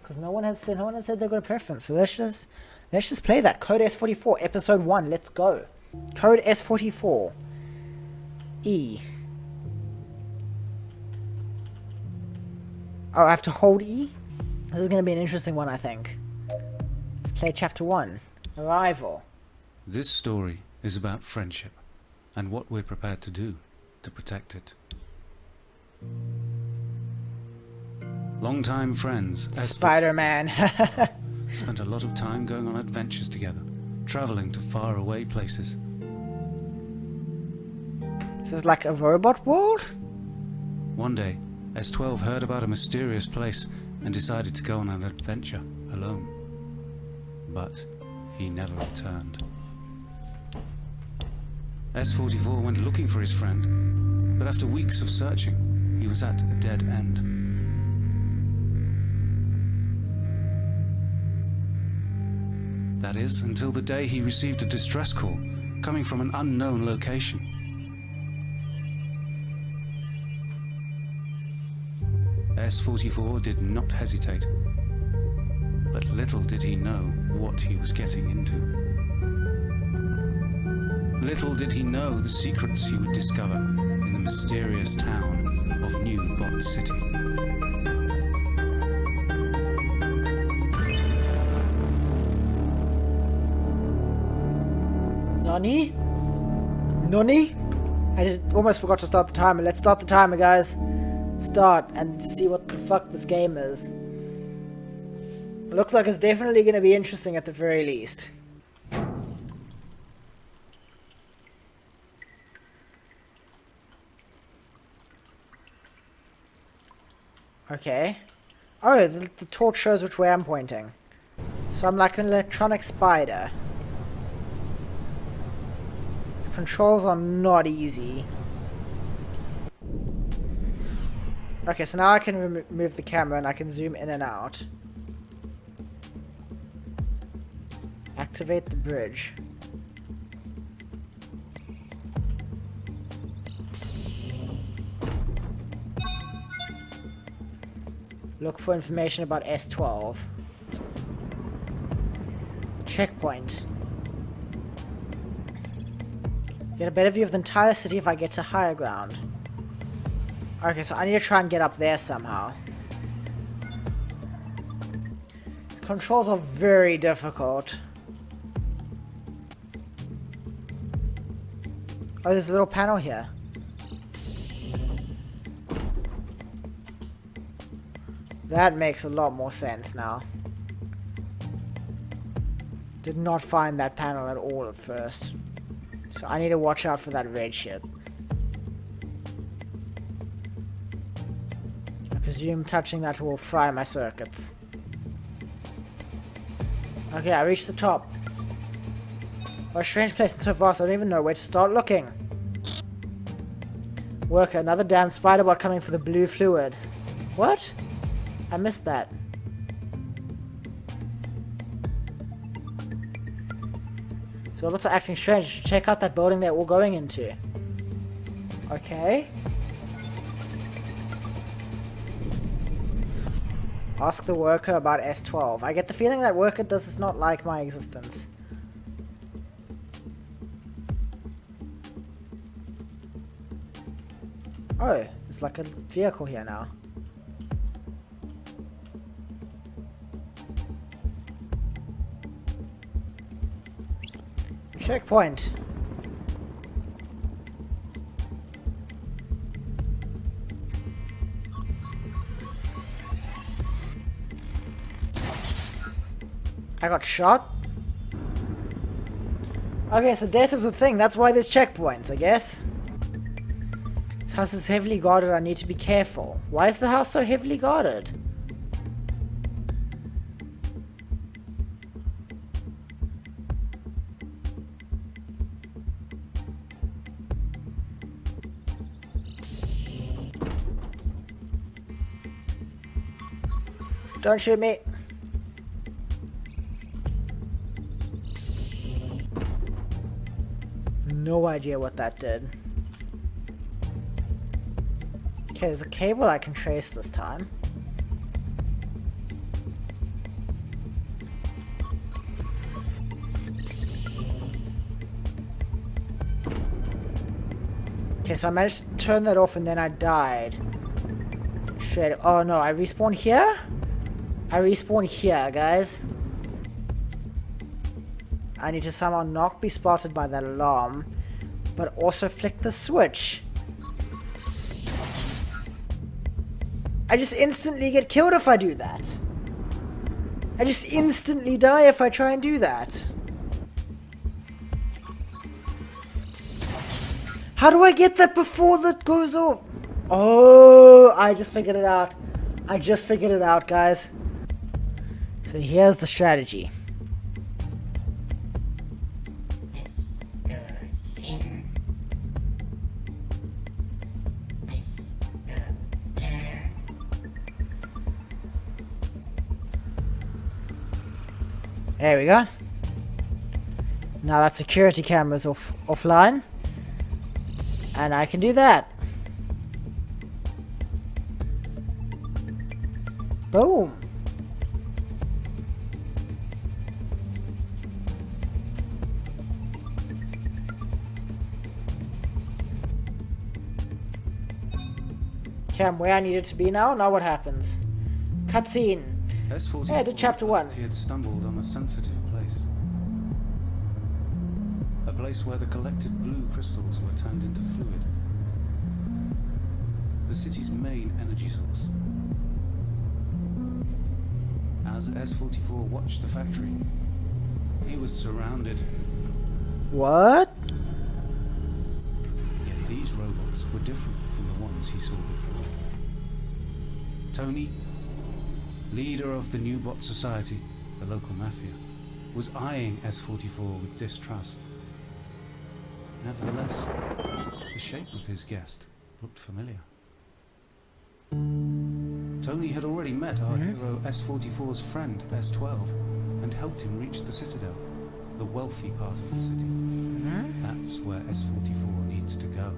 Because no one has said they've got a preference. So let's just play that. Code S44, episode 1. Let's go. Code S44. E. Oh, I have to hold E? This is going to be an interesting one, I think. Let's play chapter 1. Arrival. This story is about friendship and what we're prepared to do to protect it. Longtime friends, Spider-Man. spent a lot of time going on adventures together, traveling to faraway places. This is like a robot world? One day, S12 heard about a mysterious place and decided to go on an adventure alone. But he never returned. S44 went looking for his friend, but after weeks of searching, he was at a dead end. That is, until the day he received a distress call coming from an unknown location. S44 did not hesitate, but little did he know what he was getting into. Little did he know the secrets he would discover in the mysterious town of New Bot City. Nani? Nani? I just almost forgot to start the timer. Let's start the timer, guys. Start and see what the fuck this game is. It looks like it's definitely going to be interesting at the very least. Okay. Oh, the torch shows which way I'm pointing. So I'm like an electronic spider. These controls are not easy. Okay, so now I can remove the camera and I can zoom in and out. Activate the bridge. Look for information about S12. Checkpoint. Get a better view of the entire city if I get to higher ground. Okay, so I need to try and get up there somehow. The controls are very difficult. Oh, there's a little panel here. That makes a lot more sense now. Did not find that panel at all at first. So I need to watch out for that red shit. I presume touching that will fry my circuits. Okay, I reached the top. What a strange place, it's so vast I don't even know where to start looking. Worker, another damn spider bot coming for the blue fluid. What? I missed that. So robots are acting strange. Check out that building they're all going into. Okay. Ask the worker about S12. I get the feeling that worker does not like my existence. Oh, it's like a vehicle here now. Checkpoint. I got shot? Okay, so death is a thing. That's why there's checkpoints, I guess. This house is heavily guarded. I need to be careful. Why is the house so heavily guarded? Don't shoot me. No idea what that did. Okay, there's a cable I can trace this time. Okay, so I managed to turn that off and then I died. Straight. Oh no, I respawn here? I respawn here, guys. I need to somehow not be spotted by that alarm, but also flick the switch. I just instantly get killed if I do that. I just instantly die if I try and do that. How do I get that before that goes off? Oh, I just figured it out. I just figured it out, guys. So here's the strategy. There we go. Now that security camera's offline. And I can do that. Boom. Okay, I'm where I needed to be now. Now what happens? Cutscene. Yeah, to chapter 1. He had stumbled on a sensitive place. A place where the collected blue crystals were turned into fluid. The city's main energy source. As S-44 watched the factory, he was surrounded. What? Yet these robots were different from the ones he saw before. Tony, leader of the New Bot Society, the local mafia, was eyeing S-44 with distrust. Nevertheless, the shape of his guest looked familiar. Tony had already met our hero S-44's friend, S-12, and helped him reach the Citadel, the wealthy part of the city. That's where S-44 needs to go.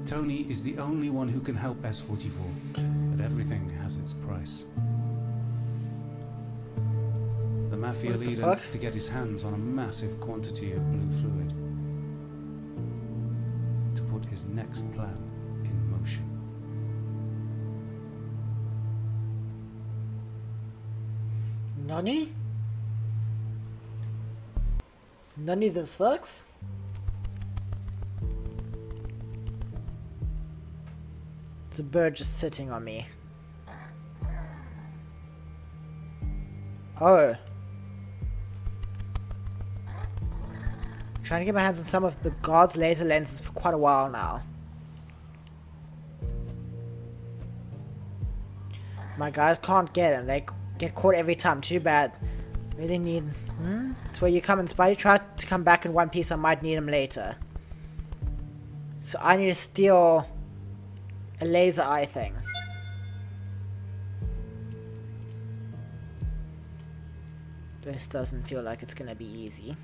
Tony is the only one who can help S-44, but everything has its price. The mafia leader needs to get his hands on a massive quantity of blue fluid to put his next plan in motion. Nani? Nani the sucks? There's a bird just sitting on me. Oh. Trying to get my hands on some of the guard's laser lenses for quite a while now. My guys can't get them. They get caught every time. Too bad. Really need... It's where you come in. Spidey tried to come back in one piece. I might need him later. So I need to steal a laser eye thing. This doesn't feel like it's gonna be easy.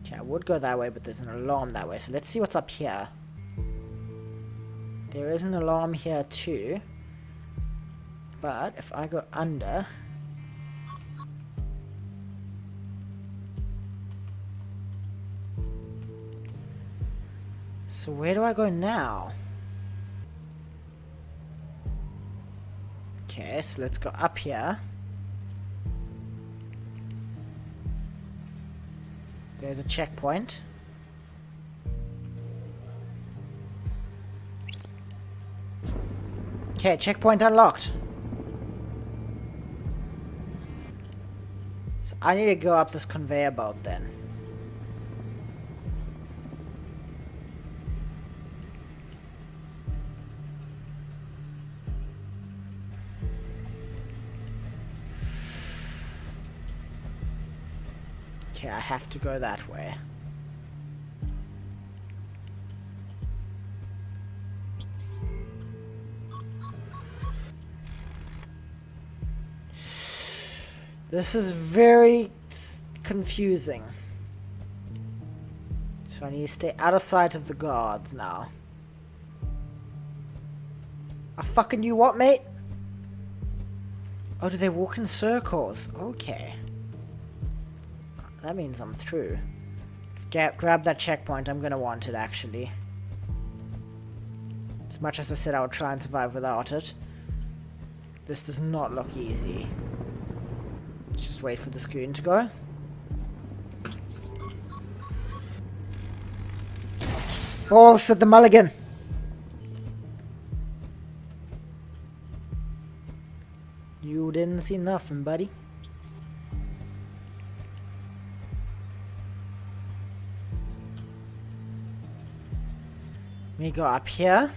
Okay, I would go that way, but there's an alarm that way. So let's see what's up here. There is an alarm here too. But if I go under... So where do I go now? Okay, so let's go up here. There's a checkpoint. Okay, checkpoint unlocked. So I need to go up this conveyor belt then. Okay, I have to go that way. This is very confusing. So I need to stay out of sight of the guards now. I fucking you what, mate? Oh, do they walk in circles? Okay. That means I'm through. Let's grab that checkpoint. I'm gonna want it, actually. As much as I said I would try and survive without it. This does not look easy. Let's just wait for the screen to go. Fall, said the mulligan. You didn't see nothing, buddy. We go up here.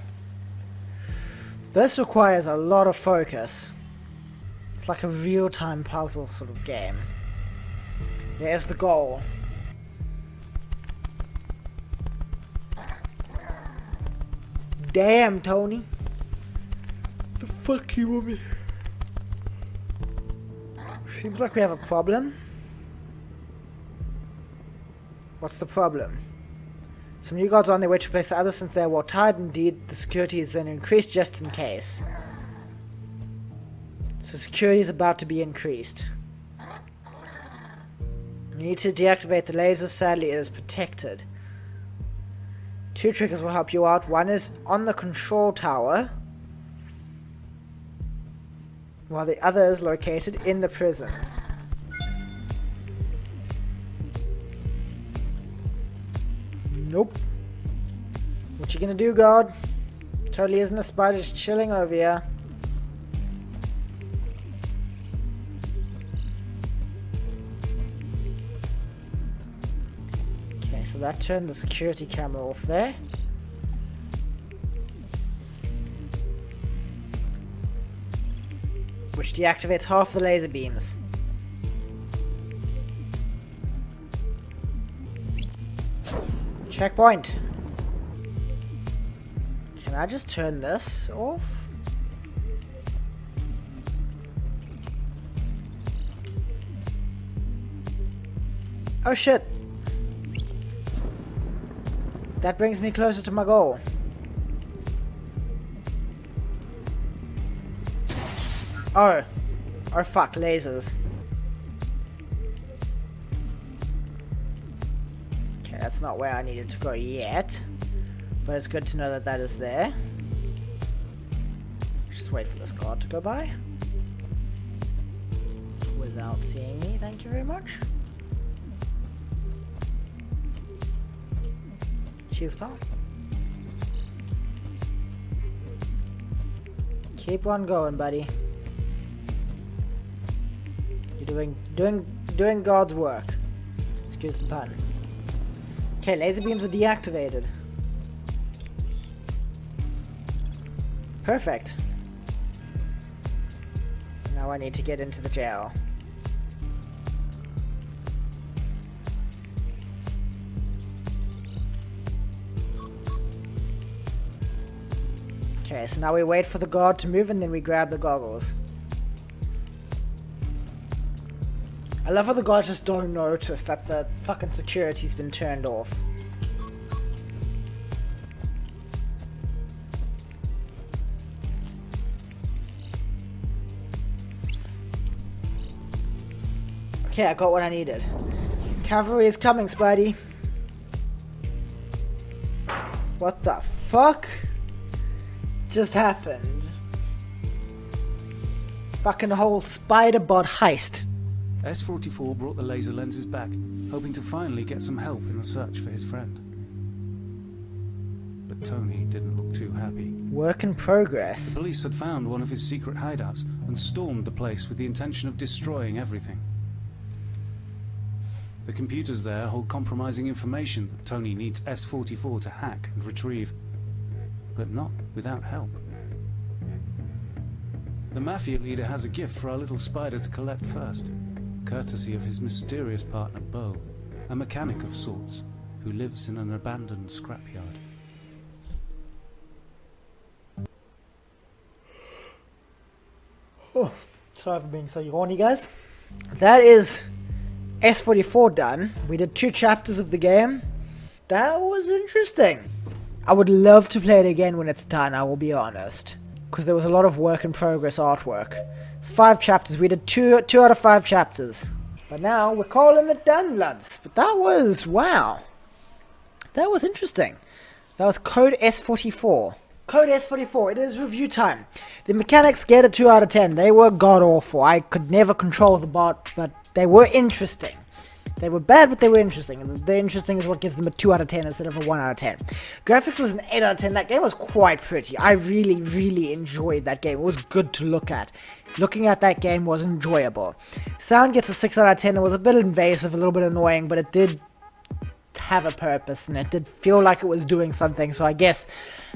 This requires a lot of focus. It's like a real-time puzzle sort of game. There's the goal. Damn, Tony. The fuck you want me? Seems like we have a problem. What's the problem? Some new guards are on their way to replace the others since they are watertight. Indeed, the security is then increased just in case. So security is about to be increased. You need to deactivate the laser. Sadly, it is protected. 2 triggers will help you out. One is on the control tower, while the other is located in the prison. Nope. What you gonna do, guard? Totally isn't a spider, just chilling over here. Okay, so that turned the security camera off there. Which deactivates half the laser beams. Checkpoint. Can I just turn this off? Oh shit. That brings me closer to my goal. Oh. Oh fuck, lasers. Okay, that's not where I needed to go yet. But it's good to know that that is there. Just wait for this guard to go by. Without seeing me, thank you very much. Cheers, pal. Keep on going, buddy. You're doing God's work. Excuse the pun. Okay, laser beams are deactivated. Perfect. Now I need to get into the jail. Okay, so now we wait for the guard to move and then we grab the goggles. I love how the guards just don't notice that the fucking security's been turned off. Okay, I got what I needed. Cavalry is coming, Spidey. What the fuck just happened? Fucking whole spider bot heist. S44 brought the laser lenses back, hoping to finally get some help in the search for his friend. But Tony didn't look too happy. Work in progress. The police had found one of his secret hideouts and stormed the place with the intention of destroying everything. The computers there hold compromising information that Tony needs S44 to hack and retrieve, but not without help. The mafia leader has a gift for our little spider to collect first, courtesy of his mysterious partner Bo, a mechanic of sorts, who lives in an abandoned scrapyard. Oh, sorry for being so yawny, guys. That is S44 done. We did 2 chapters of the game. That was interesting. I would love to play it again when it's done, I will be honest. because there was a lot of work in progress artwork. It's 5 chapters. We did 2 out of 5 chapters. But now we're calling it done, lads. But that was, wow. That was interesting. That was Code S44. Code S44, it is review time. The mechanics get a 2 out of 10. They were god awful. I could never control the bot, but they were interesting. They were bad, but they were interesting. And the interesting is what gives them a 2 out of 10 instead of a 1 out of 10. Graphics was an 8 out of 10. That game was quite pretty. I really, really enjoyed that game. It was good to look at. Looking at that game was enjoyable. Sound gets a 6 out of 10. It was a bit invasive, a little bit annoying, but it did have a purpose and it did feel like it was doing something, so I guess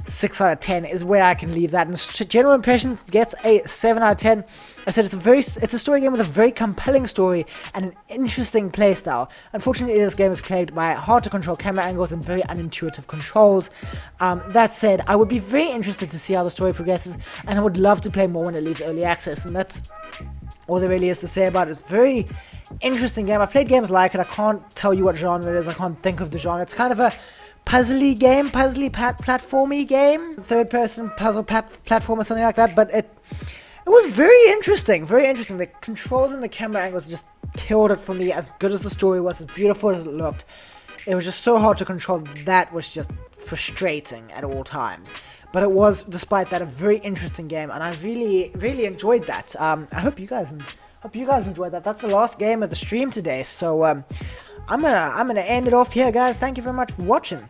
6 out of 10 is where I can leave that. And general impressions gets a 7 out of 10. I said it's a story game with a very compelling story and an interesting playstyle. Unfortunately, this game is plagued by hard to control camera angles and very unintuitive controls. That said, I would be very interested to see how the story progresses, and I would love to play more when it leaves early access, and that's all there really is to say about it. It's very interesting game. I played games like it. I can't tell you what genre it is. I can't think of the genre. It's kind of a puzzly game, platformy game, third-person puzzle platform or something like that. But it was very interesting. Very interesting. The controls and the camera angles just killed it for me. As good as the story was, as beautiful as it looked, it was just so hard to control. That was just frustrating at all times. But it was, despite that, a very interesting game, and I really, really enjoyed that. I hope you guys enjoyed that. That's the last game of the stream today, so I'm gonna end it off here, guys. Thank you very much for watching.